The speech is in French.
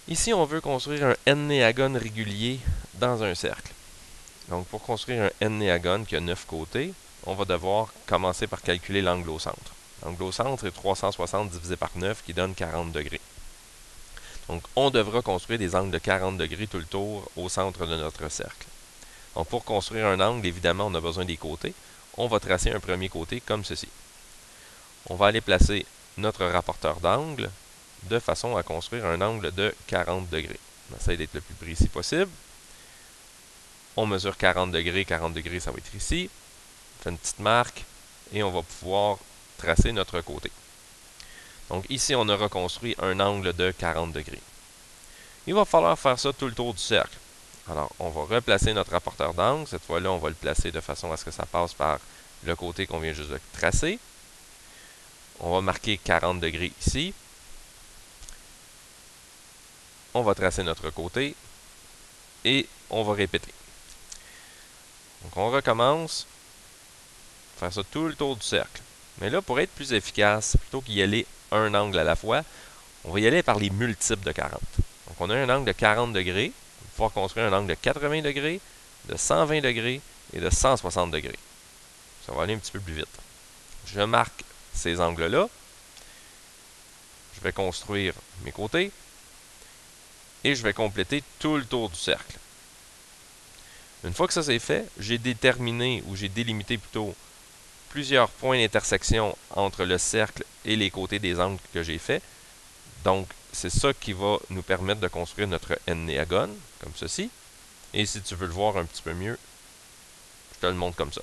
Ici, on veut construire un n-néagone régulier dans un cercle. Donc, pour construire un n-néagone qui a 9 côtés, on va devoir commencer par calculer l'angle au centre. L'angle au centre est 360 divisé par 9 qui donne 40 degrés. Donc, on devra construire des angles de 40 degrés tout le tour au centre de notre cercle. Donc, pour construire un angle, évidemment, on a besoin des côtés. On va tracer un premier côté comme ceci. On va aller placer notre rapporteur d'angle de façon à construire un angle de 40 degrés. On essaie d'être le plus précis possible. On mesure 40 degrés, ça va être ici. On fait une petite marque et on va pouvoir tracer notre côté. Donc ici, on a reconstruit un angle de 40 degrés. Il va falloir faire ça tout le tour du cercle. Alors, on va replacer notre rapporteur d'angle. Cette fois-là, on va le placer de façon à ce que ça passe par le côté qu'on vient juste de tracer. On va marquer 40 degrés ici. On va tracer notre côté et on va répéter. Donc, on recommence. Faire ça tout le tour du cercle. Mais là, pour être plus efficace, plutôt qu'y aller un angle à la fois, on va y aller par les multiples de 40. Donc, on a un angle de 40 degrés. On va pouvoir construire un angle de 80 degrés, de 120 degrés et de 160 degrés. Ça va aller un petit peu plus vite. Je marque ces angles-là. Je vais construire mes côtés. Et je vais compléter tout le tour du cercle. Une fois que ça c'est fait, j'ai déterminé, ou j'ai délimité plutôt, plusieurs points d'intersection entre le cercle et les côtés des angles que j'ai faits. Donc, c'est ça qui va nous permettre de construire notre n-néagone, comme ceci. Et si tu veux le voir un petit peu mieux, je te le montre comme ça.